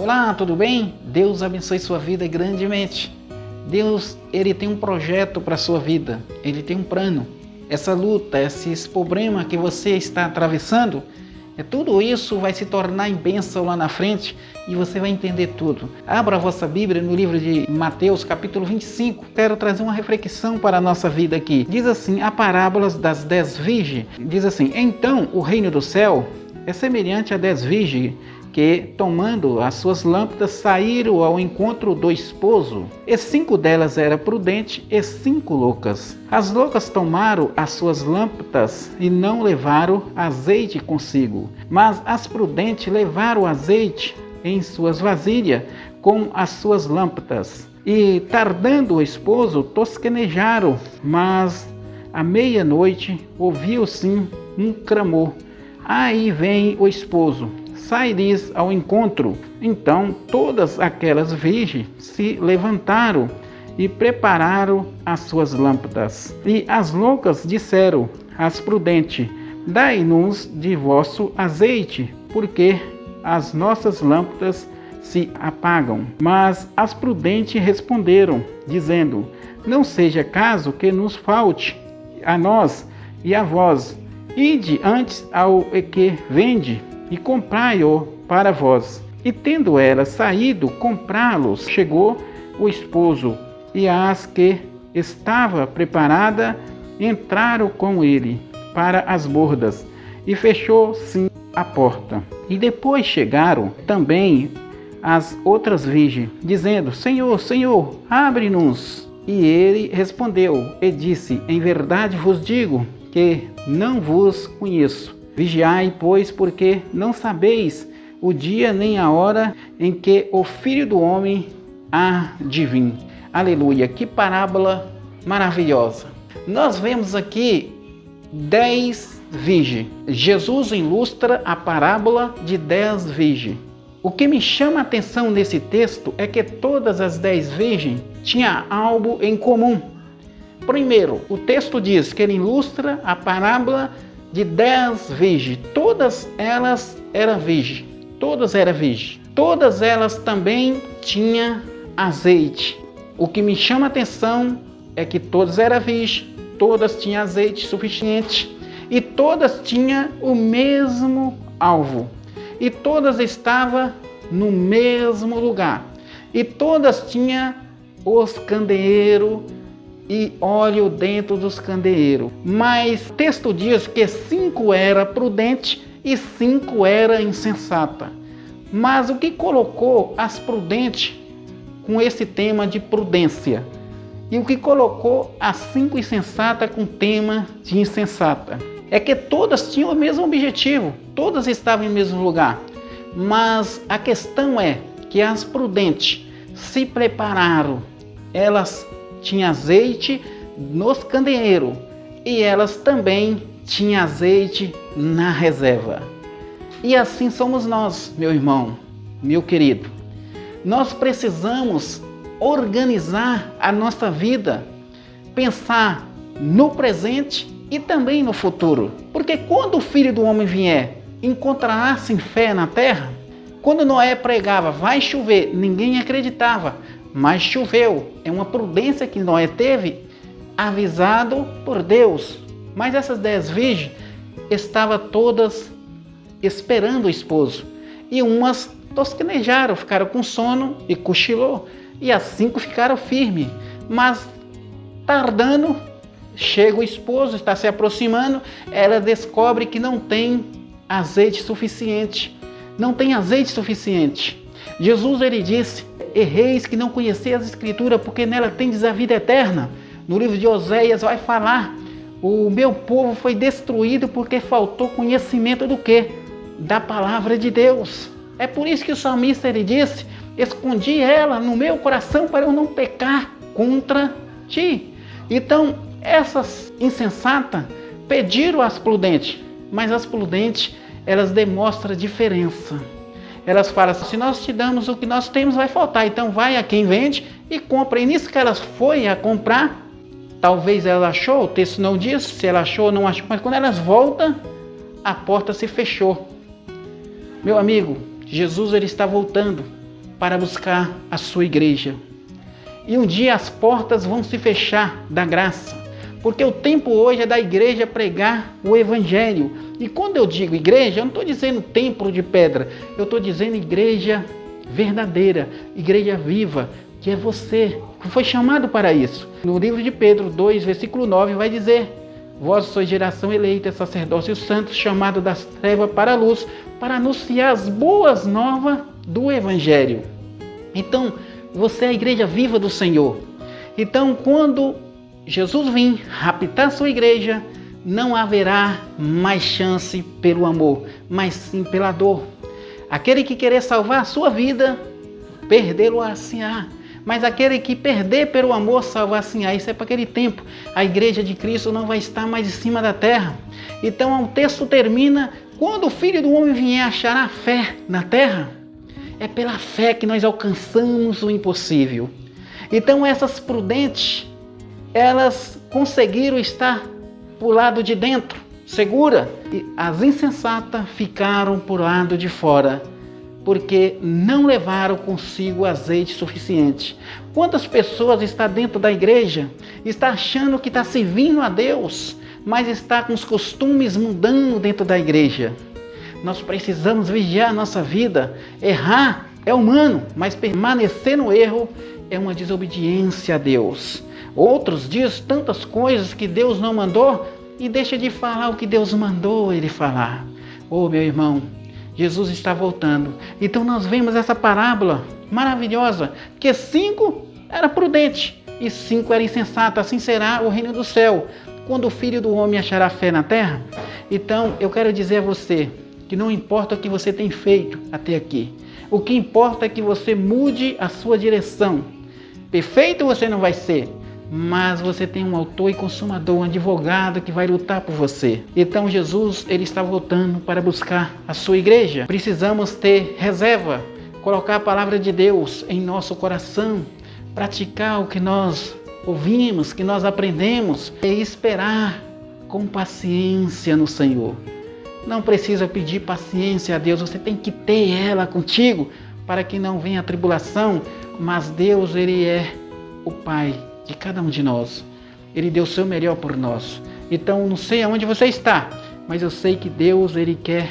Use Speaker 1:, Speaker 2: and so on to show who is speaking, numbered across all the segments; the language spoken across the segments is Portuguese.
Speaker 1: Olá, tudo bem? Deus abençoe sua vida grandemente. Deus, Ele tem um projeto para a sua vida. Ele tem um plano. Essa luta, esse problema que você está atravessando, tudo isso vai se tornar em bênção lá na frente e você vai entender tudo. Abra a vossa Bíblia no livro de Mateus, capítulo 25. Quero trazer uma reflexão para a nossa vida aqui. Diz assim, a parábola das 10 virgens. Diz assim, então o reino do céu é semelhante a 10 virgens que, tomando as suas lâmpadas, saíram ao encontro do esposo. E 5 delas eram prudentes e 5 loucas. As loucas tomaram as suas lâmpadas e não levaram azeite consigo, mas as prudentes levaram azeite em suas vasilhas com as suas lâmpadas. E, tardando o esposo, tosquenejaram, mas à meia-noite ouviu-se um clamor. Aí vem o esposo. Sai-lhes ao encontro. Então todas aquelas virgens se levantaram e prepararam as suas lâmpadas. E as loucas disseram às prudentes, dai-nos de vosso azeite, porque as nossas lâmpadas se apagam. Mas as prudentes responderam, dizendo, não seja caso que nos falte a nós e a vós. Ide antes ao que vende, e comprai-o para vós. E tendo ela saído comprá-los, chegou o esposo, e as que estava preparada entraram com ele para as bordas, e fechou-se a porta. E depois chegaram também as outras virgens, dizendo, Senhor, Senhor, abre-nos. E ele respondeu e disse, em verdade vos digo que não vos conheço. Vigiai, pois, porque não sabeis o dia nem a hora em que o Filho do Homem há de vir. Aleluia, que parábola maravilhosa. Nós vemos aqui 10 virgens. Jesus ilustra a parábola de 10 virgens. O que me chama a atenção nesse texto é que todas as 10 virgens tinham algo em comum. Primeiro, o texto diz que ele ilustra a parábola de 10 virgens, todas elas eram virgens, todas elas também tinham azeite. O que me chama a atenção é que todas eram virgens, todas tinham azeite suficiente e todas tinham o mesmo alvo e todas estavam no mesmo lugar e todas tinham os candeeiros e óleo dentro dos candeeiros. Mas o texto diz que 5 era prudente e 5 era insensata. Mas o que colocou as prudentes com esse tema de prudência? E o que colocou as 5 insensatas com tema de insensata? É que todas tinham o mesmo objetivo, todas estavam no mesmo lugar. Mas a questão é que as prudentes se prepararam, elas tinha azeite nos candeeiros e elas também tinham azeite na reserva. E assim somos nós, meu irmão, meu querido. Nós precisamos organizar a nossa vida, pensar no presente e também no futuro. Porque quando o Filho do Homem vier, encontrará-se fé na terra? Quando Noé pregava, vai chover, ninguém acreditava. Mas choveu, é uma prudência que Noé teve, avisado por Deus. Mas essas 10 virgens estavam todas esperando o esposo. E umas tosquenejaram, ficaram com sono e cochilou. E as 5 ficaram firmes. Mas tardando, chega o esposo, está se aproximando, ela descobre que não tem azeite suficiente. Não tem azeite suficiente. Jesus, ele disse, erreis que não conheceis as Escrituras, porque nela tendes a vida eterna. No livro de Oséias vai falar, o meu povo foi destruído porque faltou conhecimento do quê? Da palavra de Deus. É por isso que o salmista, ele disse, escondi ela no meu coração para eu não pecar contra ti. Então, essas insensatas pediram às prudentes, mas as prudentes, elas demonstram diferença. Elas falam assim, se nós te damos o que nós temos, vai faltar. Então vai a quem vende e compra. E nisso que elas foi a comprar, talvez ela achou, o texto não diz se ela achou ou não achou, mas quando elas voltam, a porta se fechou. Meu amigo, Jesus, ele está voltando. para buscar a sua igreja. E um dia as portas vão se fechar da graça, porque o tempo hoje é da igreja pregar o evangelho. E quando eu digo igreja, eu não estou dizendo templo de pedra, eu estou dizendo igreja verdadeira, igreja viva, que é você, que foi chamado para isso. No livro de Pedro 2, versículo 9, vai dizer: vós sois geração eleita, sacerdócio santo, chamado das trevas para a luz, para anunciar as boas novas do evangelho. Então, você é a igreja viva do Senhor. Então, quando Jesus vir raptar sua igreja, não haverá mais chance pelo amor, mas sim pela dor. Aquele que querer salvar a sua vida, perdê-lo-á-se-á. Mas aquele que perder pelo amor, salvar-se-á. Isso é para aquele tempo. A igreja de Cristo não vai estar mais em cima da terra. Então o texto termina: quando o Filho do Homem vier, achará fé na terra? É pela fé que nós alcançamos o impossível. Então essas prudentes, elas conseguiram estar por lado de dentro, segura. E as insensatas ficaram por lado de fora, porque não levaram consigo azeite suficiente. Quantas pessoas estão dentro da igreja, está achando que está servindo a Deus, mas está com os costumes mudando dentro da igreja. Nós precisamos vigiar a nossa vida. Errar é humano, mas permanecer no erro é uma desobediência a Deus. Outros dizem tantas coisas que Deus não mandou e deixa de falar o que Deus mandou ele falar. Ô meu irmão, Jesus está voltando. Então nós vemos essa parábola maravilhosa, que 5 era prudente e 5 era insensato. Assim será o reino do céu, quando o Filho do Homem achará fé na terra. Então eu quero dizer a você que não importa o que você tem feito até aqui, o que importa é que você mude a sua direção. Perfeito você não vai ser, mas você tem um autor e consumador, um advogado que vai lutar por você. Então Jesus, ele está voltando para buscar a sua igreja. Precisamos ter reserva, colocar a palavra de Deus em nosso coração, praticar o que nós ouvimos, que nós aprendemos, e esperar com paciência no Senhor. Não precisa pedir paciência a Deus, você tem que ter ela contigo para que não venha a tribulação, mas Deus, ele é o Pai de cada um de nós. Ele deu o seu melhor por nós. Então, não sei aonde você está, mas eu sei que Deus, ele quer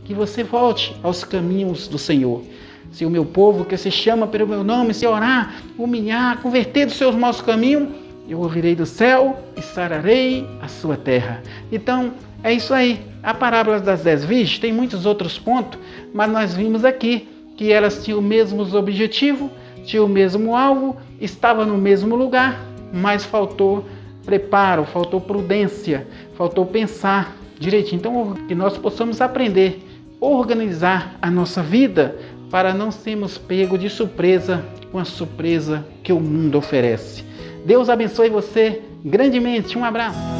Speaker 1: que você volte aos caminhos do Senhor. Se o meu povo, que se chama pelo meu nome, se orar, humilhar, converter dos seus maus caminhos, eu ouvirei do céu e sararei a sua terra. Então, é isso aí. A parábola das 10 virgens tem muitos outros pontos, mas nós vimos aqui que elas tinham o mesmo objetivo, tinham o mesmo alvo, estavam no mesmo lugar, mas faltou preparo, faltou prudência, faltou pensar direitinho. Então, que nós possamos aprender a organizar a nossa vida para não sermos pegos de surpresa com a surpresa que o mundo oferece. Deus abençoe você grandemente. Um abraço.